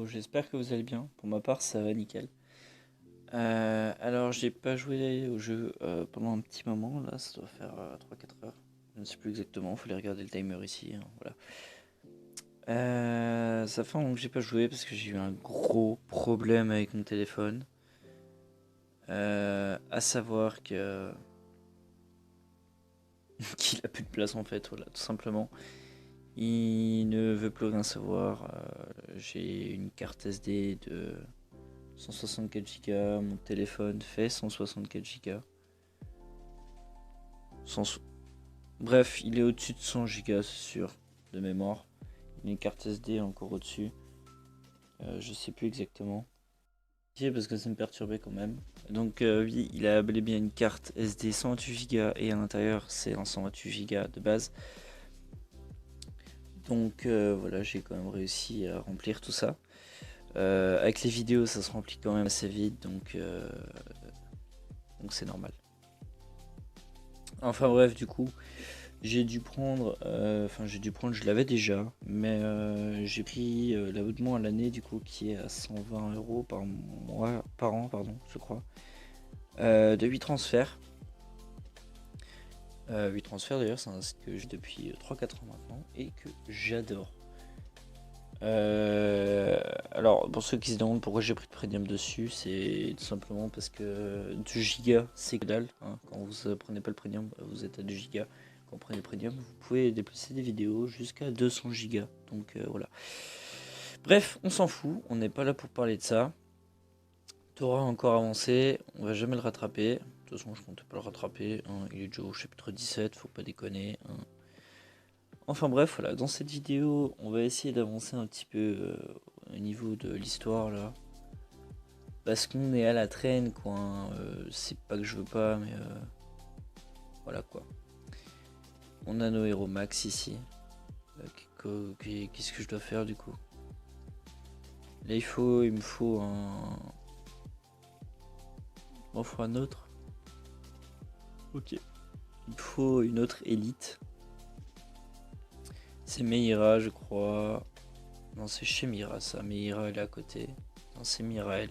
Bon, j'espère que vous allez bien. Pour ma part, ça va nickel. Alors, j'ai pas joué au jeu pendant un petit moment. Là, ça doit faire 3-4 heures. Je ne sais plus exactement. Fallait regarder le timer ici, hein, voilà. Ça fait un moment que j'ai pas joué parce que j'ai eu un gros problème avec mon téléphone. À savoir que qu'il a plus de place en fait, voilà, tout simplement. Il ne veut plus rien savoir. J'ai une carte SD de 164 Go, mon téléphone fait 164 Go. Bref, il est au-dessus de 100 Go, c'est sûr, de mémoire. Il y a une carte SD encore au-dessus. Je sais plus exactement. Parce que ça me perturbait quand même. Donc oui, il a bel et bien une carte SD 128 Go et à l'intérieur c'est un 128 Go de base. Donc voilà, j'ai quand même réussi à remplir tout ça. Avec les vidéos, ça se remplit quand même assez vite, donc c'est normal. Enfin bref, du coup, j'ai dû prendre, je l'avais déjà, mais j'ai pris l'abonnement à l'année du coup qui est à 120 € par mois, par an, pardon, je crois, de 8 transferts. 8 transferts d'ailleurs, c'est un site que j'ai depuis 3-4 ans maintenant et que j'adore. Alors pour ceux qui se demandent pourquoi j'ai pris le premium dessus, c'est tout simplement parce que 2 gigas c'est que dalle, hein. Quand vous prenez pas le premium, vous êtes à 2 gigas. Quand vous prenez le premium, vous pouvez déplacer des vidéos jusqu'à 200 gigas. Donc voilà. Bref, on s'en fout, on n'est pas là pour parler de ça. Torah a encore avancé, on va jamais le rattraper. De toute façon, je comptais pas le rattraper, hein. Il est déjà au chapitre 17, faut pas déconner, hein. Enfin bref, voilà, dans cette vidéo, on va essayer d'avancer un petit peu au niveau de l'histoire là. Parce qu'on est à la traîne quoi, hein. C'est pas que je veux pas, mais voilà quoi. On a nos héros max ici. Qu'est-ce que je dois faire du coup? Là il me faut un... Bon, il faut un autre. Ok. Il me faut une autre élite. C'est Meira je crois. Non, c'est chez Mira ça. Meira elle est à côté. Non, c'est Mirael.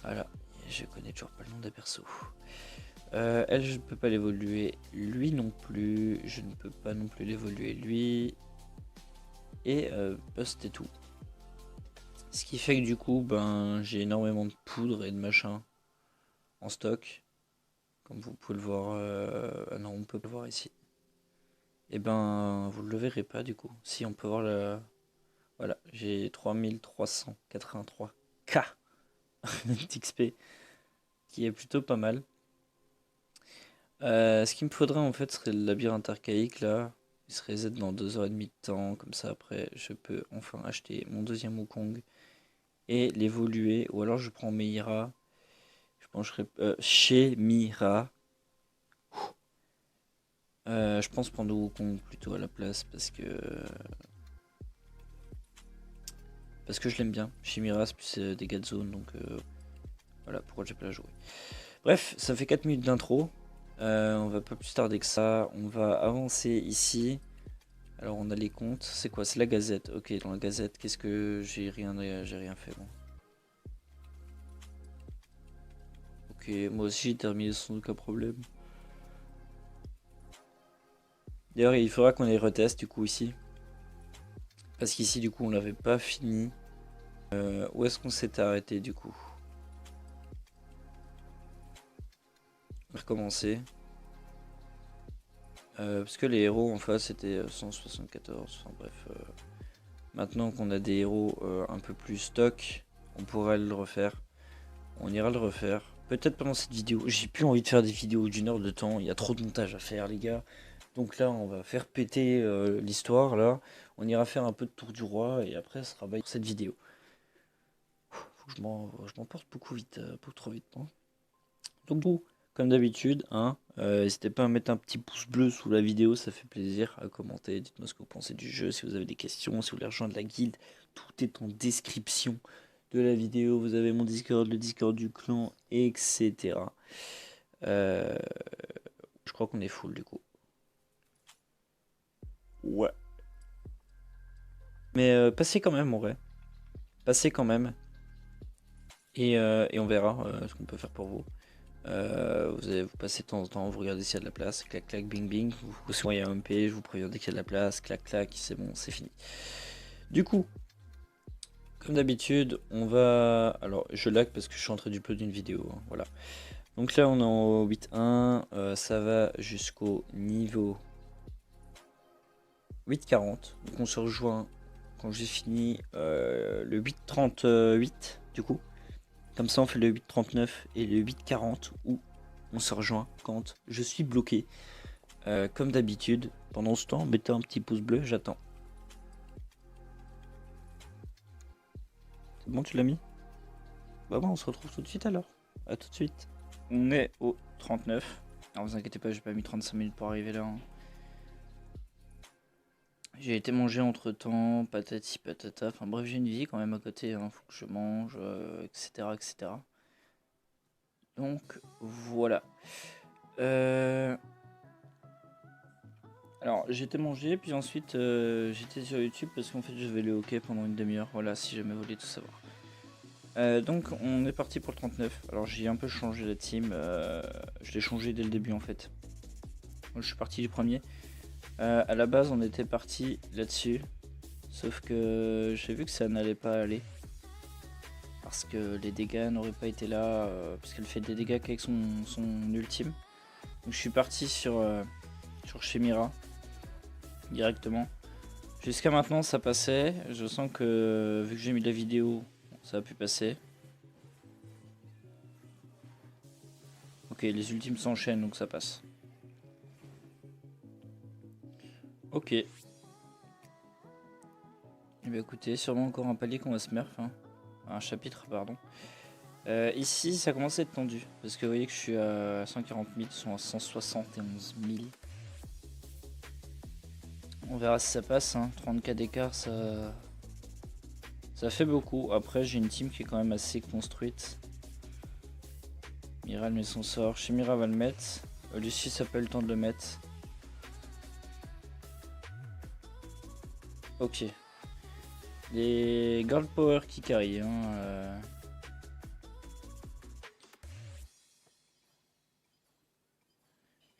Voilà. Je connais toujours pas le nom des persos. Elle, je ne peux pas l'évoluer. Lui non plus. Je ne peux pas non plus l'évoluer. Lui. Et c'était tout. Ce qui fait que du coup, ben, j'ai énormément de poudre et de machin en stock. Comme vous pouvez le voir. Ah non, on peut le voir ici. Et ben, vous le verrez pas du coup. Si on peut voir le... Voilà, j'ai 3383 K d'XP. Qui est plutôt pas mal. Ce qu'il me faudrait en fait serait le labyrinthe archaïque là. Il se reset dans 2h30 de temps. Comme ça après je peux enfin acheter mon deuxième Wukong et l'évoluer. Ou alors je prends Meira. Je pencherai chez Mira. Je pense prendre Wukong plutôt à la place parce que je l'aime bien. Chez Mira c'est plus dégâts de zone donc voilà pourquoi j'ai pas la jouer. Bref, ça fait 4 minutes d'intro. On va pas plus tarder que ça. On va avancer ici. Alors on a les comptes. C'est quoi? C'est la Gazette. Ok, dans la Gazette, qu'est-ce que j'ai rien fait bon. Ok, moi aussi j'ai terminé sans aucun problème. D'ailleurs, il faudra qu'on les reteste du coup ici. Parce qu'ici du coup on l'avait pas fini. Où est-ce qu'on s'était arrêté du coup? On va recommencer. Parce que les héros en face c'était 174. Enfin bref. Maintenant qu'on a des héros un peu plus stock, on pourrait le refaire. On ira le refaire. Peut-être pendant cette vidéo. J'ai plus envie de faire des vidéos d'une heure de temps. Il y a trop de montage à faire les gars. Donc là on va faire péter l'histoire là. On ira faire un peu de tour du roi et après ce sera pour cette vidéo. Faut que je m'emporte beaucoup vite, beaucoup trop vite. Hein. Donc bon, comme d'habitude, hein, n'hésitez pas à mettre un petit pouce bleu sous la vidéo, ça fait plaisir, à commenter, dites-moi ce que vous pensez du jeu, si vous avez des questions, si vous voulez rejoindre la guilde, tout est en description de la vidéo, vous avez mon Discord, le Discord du clan, etc. Je crois qu'on est full du coup. Ouais. Mais passez quand même en vrai. Passez quand même. Et on verra ce qu'on peut faire pour vous. Vous passez de temps en temps, vous regardez s'il y a de la place, clac clac, bing bing, vous soyez un MP, je vous préviens dès qu'il y a de la place, clac clac, c'est bon, c'est fini. Du coup, comme d'habitude, on va... Alors, je lag parce que je suis en train d'uploader une vidéo, hein, voilà. Donc là, on est en 8.1, ça va jusqu'au niveau 8.40. Donc on se rejoint quand j'ai fini le 8.38, du coup. Comme ça, on fait le 8.39 et le 8.40 où on se rejoint quand je suis bloqué. Comme d'habitude, pendant ce temps, mettez un petit pouce bleu, j'attends. C'est bon, tu l'as mis? Bah bon, on se retrouve tout de suite alors. A tout de suite. On est au 39. Alors vous inquiétez pas, j'ai pas mis 35 minutes pour arriver là. Hein. J'ai été manger entre temps, patati patata. Enfin bref, j'ai une vie quand même à côté. Hein. Faut que je mange, etc., etc. Donc voilà. Alors j'ai été manger, puis ensuite j'étais sur YouTube parce qu'en fait je vais le hockey pendant une demi-heure. Voilà, si jamais vous voulez tout savoir. Donc on est parti pour le 39. Alors j'ai un peu changé la team. Je l'ai changé dès le début en fait. Moi, je suis parti du premier. À la base on était parti là-dessus. Sauf que j'ai vu que ça n'allait pas aller. Parce que les dégâts n'auraient pas été là. Parce qu'elle fait des dégâts qu'avec son ultime. Donc je suis parti sur Chimera. Directement. Jusqu'à maintenant ça passait. Je sens que vu que j'ai mis la vidéo, ça a pu passer. Ok, les ultimes s'enchaînent donc ça passe. Ok. Et bien écoutez, sûrement encore un palier qu'on va se merf. Hein. Un chapitre, pardon. Ici, ça commence à être tendu. Parce que vous voyez que je suis à 140 000, ils sont à 171 000. On verra si ça passe. Hein. 30K d'écart, ça fait beaucoup. Après, j'ai une team qui est quand même assez construite. Mira met son sort. Chimera va le mettre. Lucius n'a pas eu le temps de le mettre. Ok. Les Girl Power qui carry. Hein,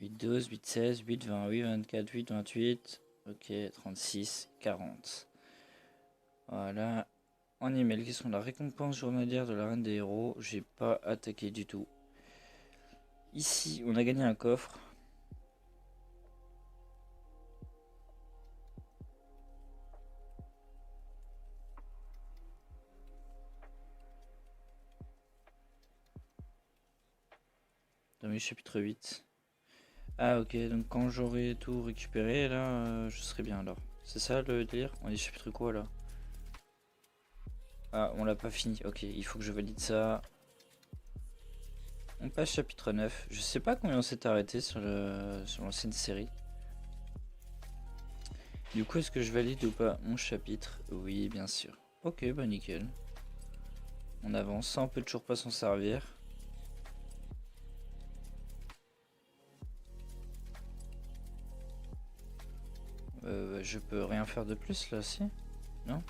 8-12, 8-16, 8-20, 8-24, 8-28. Ok, 36, 40. Voilà. En email, qui sont la récompense journalière de la reine des héros. J'ai pas attaqué du tout. Ici, on a gagné un coffre. Dans le chapitre 8. Ah ok, donc quand j'aurai tout récupéré, là, je serai bien alors. C'est ça le délire? On est chapitre quoi là? Ah, on l'a pas fini. Ok, il faut que je valide ça. On passe chapitre 9. Je sais pas combien on s'est arrêté sur l'ancienne série. Du coup, est-ce que je valide ou pas mon chapitre? Oui, bien sûr. Ok, bah nickel. On avance, ça on peut toujours pas s'en servir. Je peux rien faire de plus là, si? Non?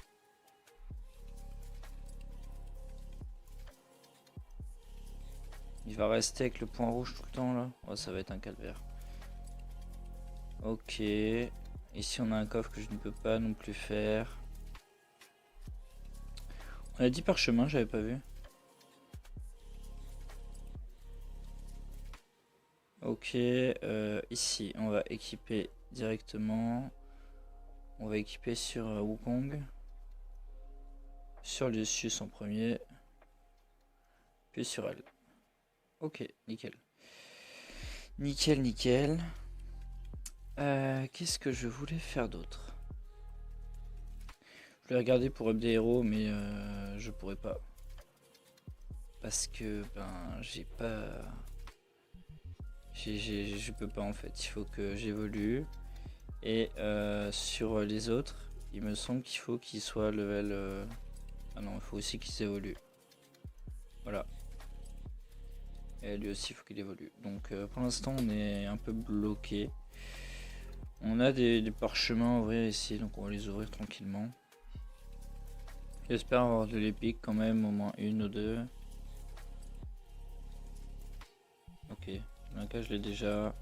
Il va rester avec le point rouge tout le temps là. Oh, ça va être un calvaire. Ok. Ici on a un coffre que je ne peux pas non plus faire. On a 10 parchemins, j'avais pas vu. Ok. Ici on va équiper directement. On va équiper sur Wukong. Sur Lucius en premier. Puis sur elle. Ok, nickel. Nickel, nickel. Qu'est-ce que je voulais faire d'autre? Je voulais regarder pour up des héros, mais je pourrais pas. Parce que ben j'ai pas. Je peux pas en fait. Il faut que j'évolue. Et sur les autres, il me semble qu'il faut qu'ils soient level. Ah non, il faut aussi qu'ils évoluent. Voilà. Et lui aussi, il faut qu'il évolue. Donc pour l'instant, on est un peu bloqué. On a des parchemins à ouvrir ici, donc on va les ouvrir tranquillement. J'espère avoir de l'épique quand même, au moins une ou deux. Ok, le cas je l'ai déjà.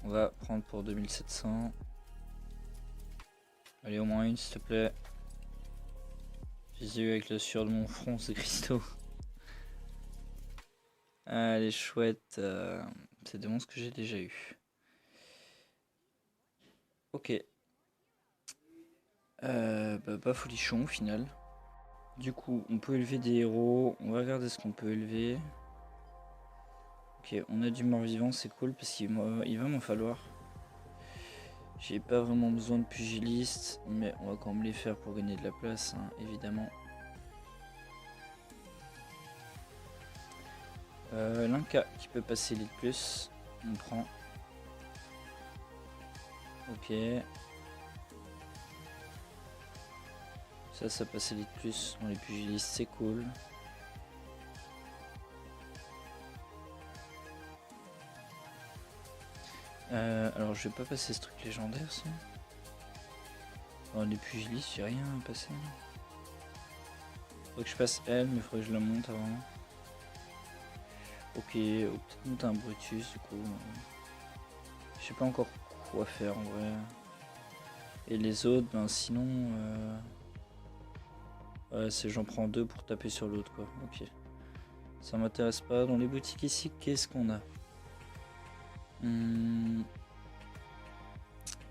On va prendre pour 2700. Allez, au moins une s'il te plaît. J'ai eu avec la sueur de mon front ces cristaux. Allez, chouette. C'est des monstres que j'ai déjà eu. Ok. Pas folichon au final. Du coup, on peut élever des héros. On va regarder ce qu'on peut élever. Ok, on a du mort-vivant, c'est cool parce qu'il va m'en falloir. J'ai pas vraiment besoin de pugilistes, mais on va quand même les faire pour gagner de la place, hein, évidemment. L'Inca qui peut passer Elite Plus, on prend. Ok. Ça passe Elite Plus dans les pugilistes, c'est cool. Alors je vais pas passer ce truc légendaire, ça. Dans les pugilistes, j'ai rien à passer. Faut que je passe elle, mais il faudrait que je la monte avant. Ok, peut-être monter un Brutus du coup. Je sais pas encore quoi faire en vrai. Et les autres, ben sinon... Ouais, c'est j'en prends deux pour taper sur l'autre quoi. Ok. Ça m'intéresse pas. Dans les boutiques ici, qu'est-ce qu'on a?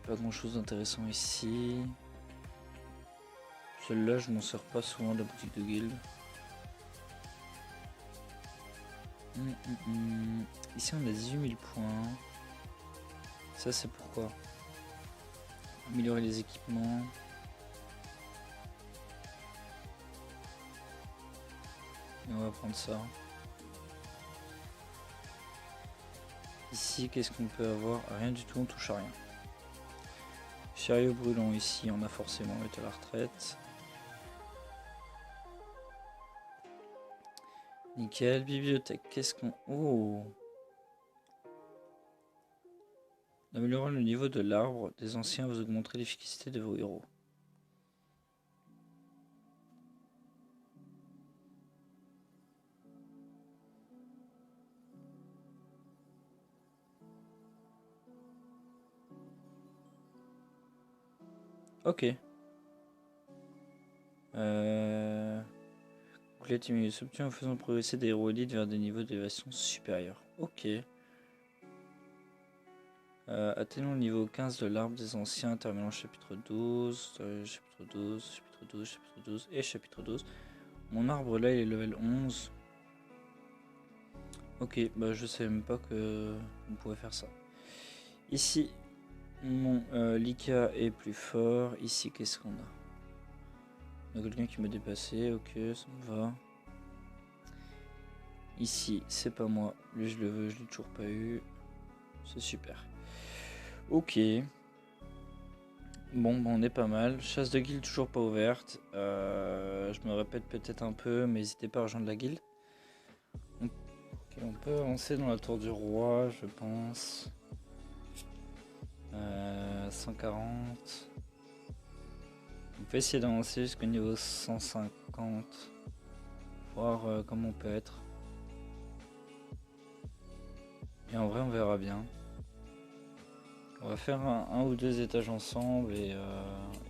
Pas grand chose d'intéressant ici. Celle-là, je m'en sers pas souvent de la boutique de guild. Ici, on a 18 000 points. Ça, c'est pourquoi? Améliorer les équipements. Et on va prendre ça. Ici, qu'est-ce qu'on peut avoir? Rien du tout, on touche à rien. Chariot brûlant ici, on a forcément été à la retraite. Nickel, bibliothèque, qu'est-ce qu'on... Oh! En améliorant le niveau de l'arbre des anciens, vous augmenterez l'efficacité de vos héros. Ok. Complète et s'obtient en faisant progresser des héros élites vers des niveaux d'élévation supérieurs. Ok. Atteignons le niveau 15 de l'arbre des anciens, terminant chapitre 12, chapitre 12, chapitre 12, chapitre 12 et chapitre 12. Mon arbre là il est level 11. Ok, bah je savais même pas que on pouvait faire ça. Ici, mon Lika est plus fort. Ici, qu'est-ce qu'on a? On a quelqu'un qui m'a dépassé, ok, ça me va. Ici, c'est pas moi. Lui, je le veux, je l'ai toujours pas eu. C'est super. Ok. Bon, bah, on est pas mal. Chasse de guilde toujours pas ouverte. Je me répète peut-être un peu, mais n'hésitez pas à rejoindre la guilde. On peut avancer dans la tour du roi, je pense. 140. On peut essayer d'avancer jusqu'au niveau 150. Voir comment on peut être. Et en vrai, on verra bien. On va faire un ou deux étages ensemble et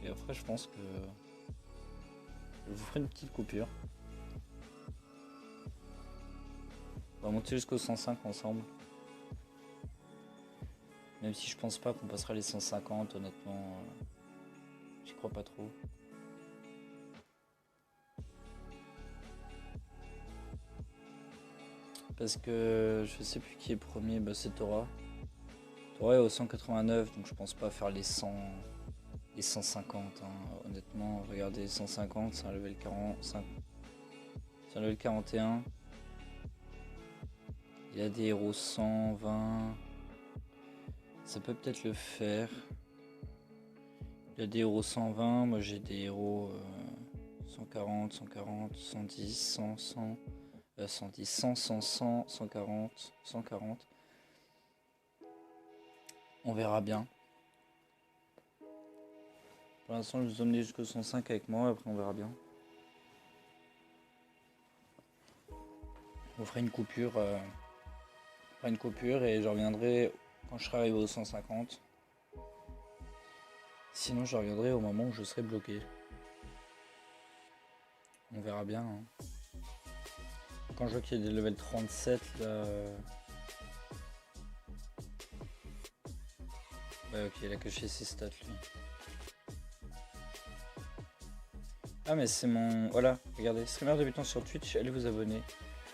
après, je pense que je vous ferai une petite coupure. On va monter jusqu'au 105 ensemble. Même si je pense pas qu'on passera les 150, honnêtement, j'y crois pas trop. Parce que je sais plus qui est premier, bah c'est Torah. Torah est au 189, donc je pense pas faire les 100, les 150. Hein. Honnêtement, regardez, 150, c'est un level 45. C'est un level 41. Il y a des héros 120. Ça peut peut-être le faire. Il y a des héros 120, moi j'ai des héros 140, 140, 110, 100, 100, 110, 100, 100, 100, 140, 140. On verra bien. Pour l'instant, je vais vous emmener jusqu'au 105 avec moi, après on verra bien. On fera une coupure, et je reviendrai quand je serai arrivé au 150. Sinon, je reviendrai au moment où je serai bloqué. On verra bien. Hein. Quand je vois qu'il y a des levels 37 là. Ouais, ok, il a caché ses stats lui. Ah, mais c'est mon. Voilà, regardez, streamer débutant sur Twitch, allez vous abonner.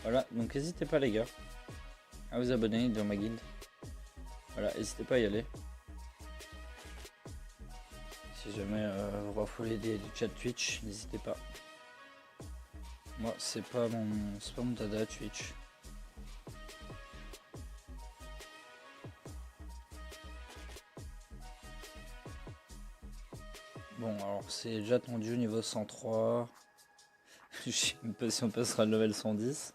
Voilà, donc n'hésitez pas, les gars, à vous abonner dans ma guilde. Voilà, n'hésitez pas à y aller. Si jamais vous raffolez du chat Twitch, n'hésitez pas. Moi, c'est pas mon dada Twitch. Bon, alors c'est déjà tendu au niveau 103. Je sais même pas si on passera le level 110.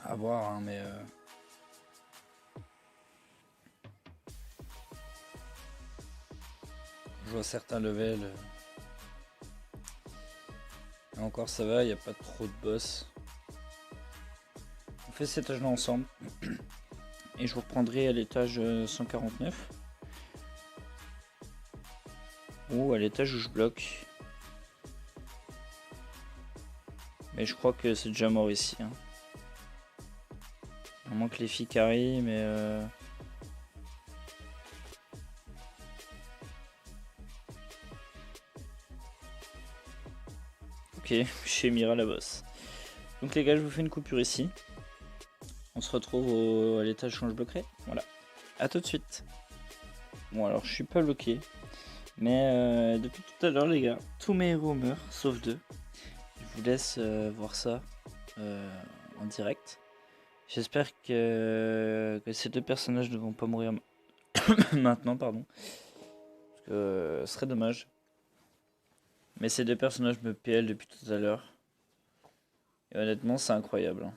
À voir, hein, mais je vois certains levels. Et encore ça va, il n'y a pas trop de boss. On fait cet étage là ensemble. Et je vous reprendrai à l'étage 149. Ou à l'étage où je bloque. Mais je crois que c'est déjà mort ici. Hein. À moins que les filles carry, mais ok, chez Mira la boss. Donc les gars, je vous fais une coupure ici. On se retrouve à l'étage quand je bloquerai. Voilà. A tout de suite. Bon alors je suis pas bloqué. Mais depuis tout à l'heure les gars, tous mes héros meurent, sauf 2. Je vous laisse voir ça en direct. J'espère que ces 2 personnages ne vont pas mourir maintenant, pardon. Parce que ce serait dommage. Mais ces 2 personnages me PL depuis tout à l'heure. Et honnêtement, c'est incroyable. Hein.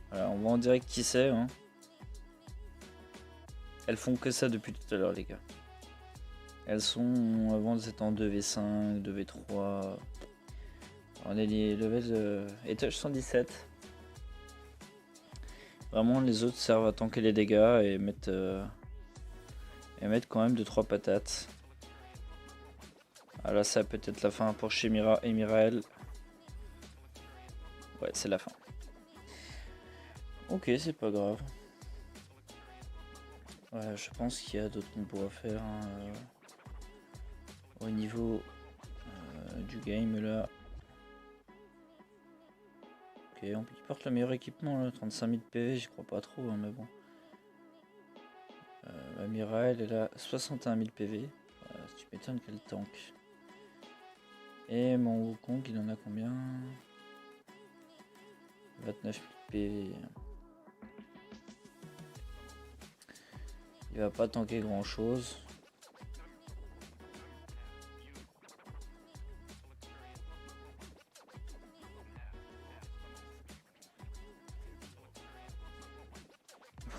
Voilà, on voit en direct qui c'est. Hein. Elles font que ça depuis tout à l'heure, les gars. Elles sont avant d'être en 2v5, 2v3. On est les levels étage 117. Vraiment, les autres servent à tanker les dégâts et mettre quand même 2-3 patates. Ah là, ça peut être la fin pour Shemira et Mirael. Ouais, c'est la fin. Ok, c'est pas grave. Ouais, je pense qu'il y a d'autres combos à faire hein, au niveau du game là. Ok, il porte le meilleur équipement là, 35 000 PV, j'y crois pas trop, hein, mais bon. Mirael elle a 61 000 PV. Tu m'étonnes qu'elle tank. Et mon Wukong, il en a combien? 29 000 PV. Il va pas tanker grand chose.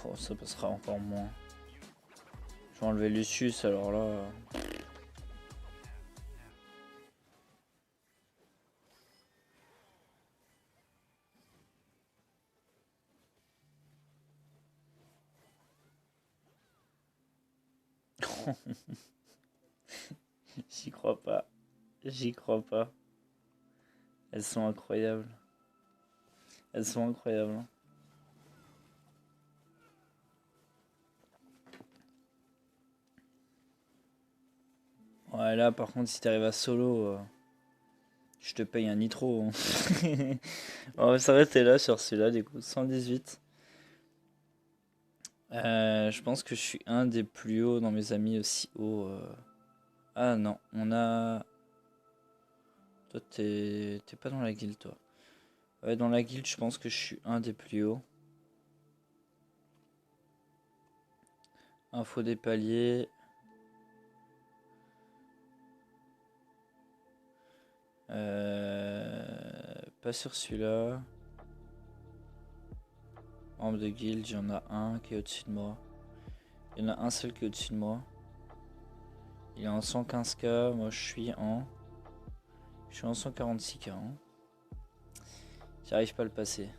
Oh, ça passera encore moins. Je vais enlever Lucius alors là. J'y crois pas. J'y crois pas. Elles sont incroyables. Elles sont incroyables. Hein. Ouais, là par contre, si t'arrives à solo, je te paye un nitro. Hein. On va s'arrêter là sur celui-là, du coup, 118. Je pense que je suis un des plus hauts dans mes amis aussi haut. Ah non, on a. Toi, t'es pas dans la guilde, toi. Ouais, dans la guilde, je pense que je suis un des plus hauts. Info des paliers. Pas sur celui-là. Membre de guild, il y en a un qui est au-dessus de moi. Il y en a un seul qui est au-dessus de moi. Il est en 115k, moi je suis en 146k. Hein. J'arrive pas à le passer.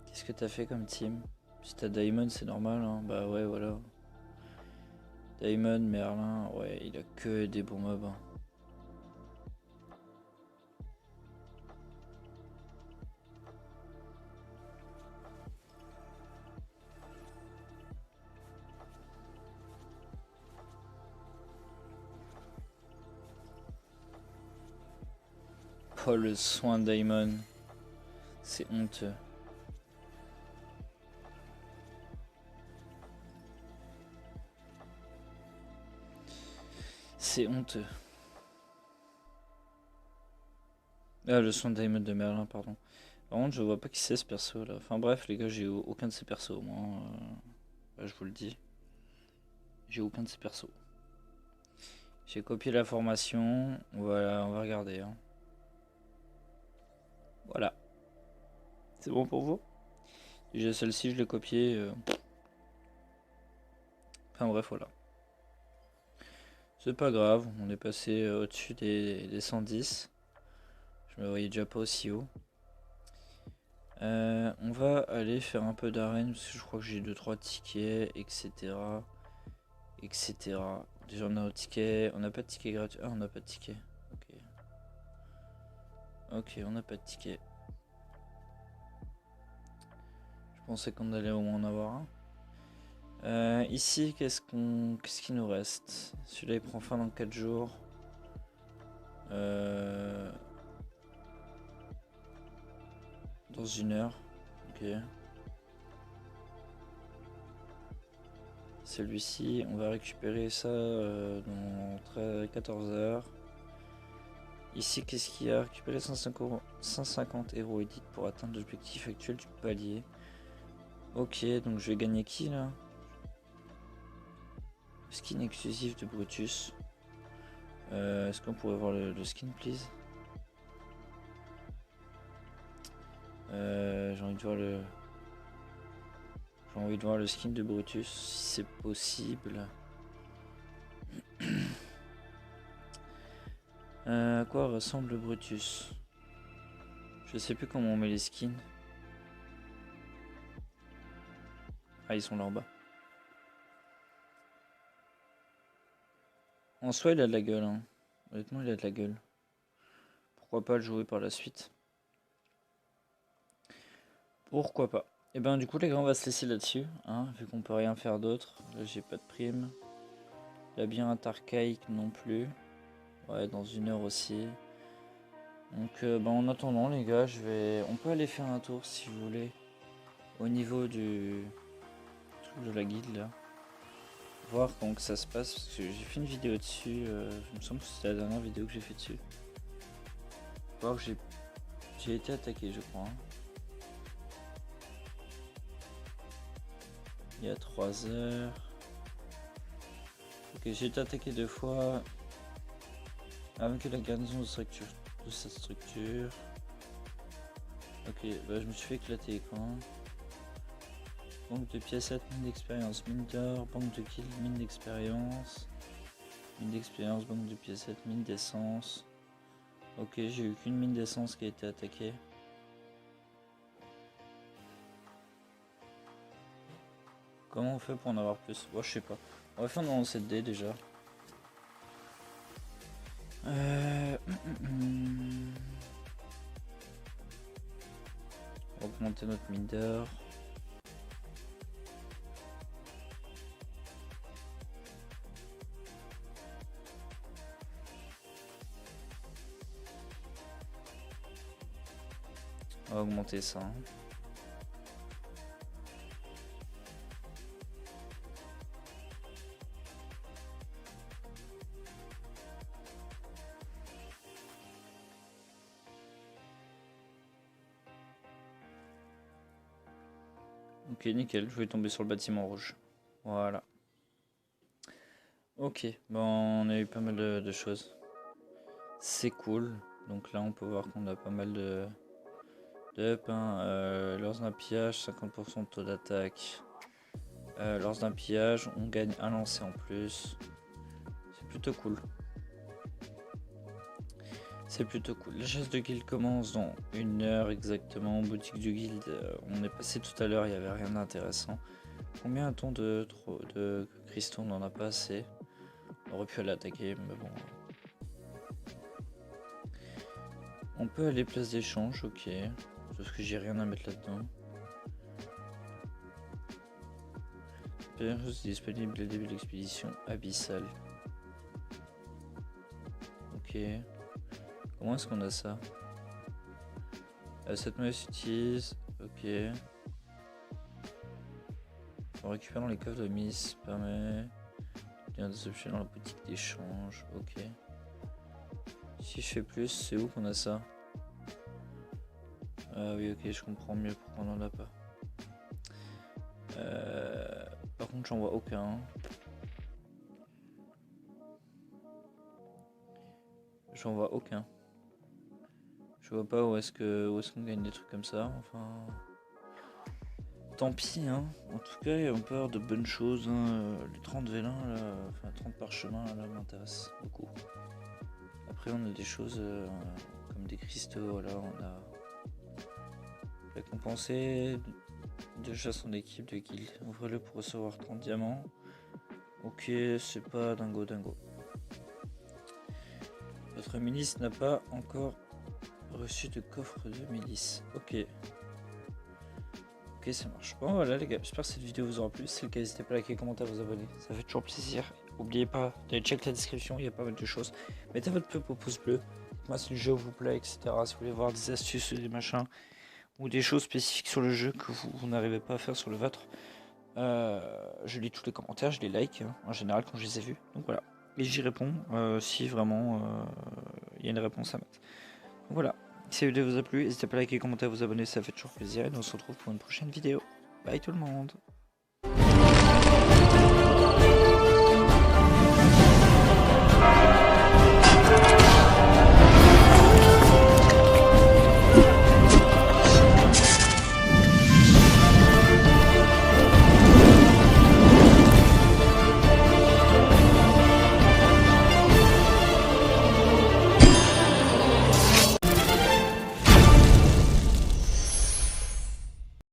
Qu'est-ce que t'as fait comme team? Si t'as Diamond, c'est normal, hein. Bah ouais, voilà. Diamond, Merlin, ouais, il a que des bons mobs. Hein. Oh, le soin Diamond. C'est honteux. C'est honteux. Ah, le soin Diamond de Merlin, pardon. Par contre, je vois pas qui c'est ce perso là. Enfin bref, les gars, j'ai aucun de ces persos au moins. Là, je vous le dis. J'ai aucun de ces persos. J'ai copié la formation. Voilà, on va regarder. Hein. Voilà. C'est bon pour vous? Déjà celle-ci, je l'ai copiée. Enfin bref, voilà. C'est pas grave, on est passé au-dessus des 110. Je me voyais déjà pas aussi haut. On va aller faire un peu d'arène parce que je crois que j'ai 2-3 tickets, etc. etc. Déjà on a un ticket, on n'a pas de ticket gratuit. Ah, on n'a pas de ticket. Ok. Ok, on n'a pas de ticket. Je pensais qu'on allait au moins en avoir un. Ici, qu'est-ce qu'il nous reste? Celui-là il prend fin dans 4 jours. Dans 1 heure. Ok. Celui-ci, on va récupérer ça dans 14 heures. Ici, qu'est-ce qu'il y a? Récupérer 150 héros édite pour atteindre l'objectif actuel du palier. Ok, donc je vais gagner qui là? Skin exclusif de Brutus. Est-ce qu'on pourrait voir le skin, please? J'ai envie de voir le... J'ai envie de voir le skin de Brutus, si c'est possible. À quoi ressemble Brutus? Je sais plus comment on met les skins. Ah, ils sont là en bas. En soi, il a de la gueule. Hein. Honnêtement, il a de la gueule. Pourquoi pas le jouer par la suite? Pourquoi pas? Et ben du coup les gars on va se laisser là-dessus, hein, vu qu'on peut rien faire d'autre. Là j'ai pas de prime. Labyrinthe archaïque non plus. Ouais, dans 1 heure aussi. Donc ben, en attendant les gars, on peut aller faire un tour si vous voulez. Au niveau du truc de la guilde là. Voir comment que ça se passe. Parce que j'ai fait une vidéo dessus. Il me semble que c'était la dernière vidéo que j'ai fait dessus. Voir que j'ai été attaqué je crois. Hein. Il y a 3 heures. Ok, j'ai été attaqué 2 fois. Avec la garnison de cette structure. Ok, bah je me suis fait éclater l'écran. Banque de piécettes, mine d'expérience, mine d'or, banque de kills, mine d'expérience. Mine d'expérience, banque de piécettes, mine d'essence. Ok, j'ai eu qu'une mine d'essence qui a été attaquée. Comment on fait pour en avoir plus? Moi je sais pas. On va faire dans 7D déjà. Augmenter notre mine d'or. On va augmenter ça. Ok, nickel, je vais tomber sur le bâtiment rouge. Voilà. Ok, bon, on a eu pas mal de choses. C'est cool. Donc là, on peut voir qu'on a pas mal de Up, hein, lors d'un pillage, 50% de taux d'attaque. Lors d'un pillage, on gagne un lancer en plus. C'est plutôt cool. C'est plutôt cool. La chasse de guild commence dans 1 heure exactement. Boutique du guild, on est passé tout à l'heure, il n'y avait rien d'intéressant. Combien a-t-on de cristaux? On n'en a pas assez. On aurait pu aller attaquer, mais bon. On peut aller place d'échange, ok. Sauf que j'ai rien à mettre là-dedans. Expérience disponible dès le début de l'expédition abyssale. Ok. Comment est-ce qu'on a ça? Cette monnaie s'utilise. Ok. En récupérant les coffres de Miss permet des objets dans la boutique d'échange. Ok. Si je fais plus, c'est où qu'on a ça? Ah oui, ok, je comprends mieux pourquoi on n'en a pas. Par contre, j'en vois aucun. J'en vois aucun. Je vois pas où est-ce qu'on gagne des trucs comme ça. Enfin, tant pis, hein. En tout cas, on peut avoir de bonnes choses. Hein. Les 30 vélins, là, enfin 30 parchemins, là, m'intéressent beaucoup. Après, on a des choses comme des cristaux. Là, on a récompensé de chasse en équipe de guild. Ouvrez-le pour recevoir 30 diamants. Ok, c'est pas dingo. Votre milice n'a pas encore reçu de coffre de milice. Ok, ça marche. Bon voilà les gars, j'espère que cette vidéo vous aura plu. Si c'est le cas, n'hésitez pas à liker, commenter, à vous abonner. Ça fait toujours plaisir. N'oubliez pas d'aller checker la description, il y a pas mal de choses. Mettez votre peu au pouce bleu. Dites-moi si le jeu vous plaît, etc. Si vous voulez voir des astuces, des machins, ou des choses spécifiques sur le jeu que vous n'arrivez pas à faire sur le vôtre. Je lis tous les commentaires, je les like hein, en général quand je les ai vus. Donc voilà. Et j'y réponds si vraiment il y a une réponse à mettre. Donc voilà. Si la vidéo vous a plu, n'hésitez pas à liker, commenter, à vous abonner, ça fait toujours plaisir. Et nous on se retrouve pour une prochaine vidéo. Bye tout le monde.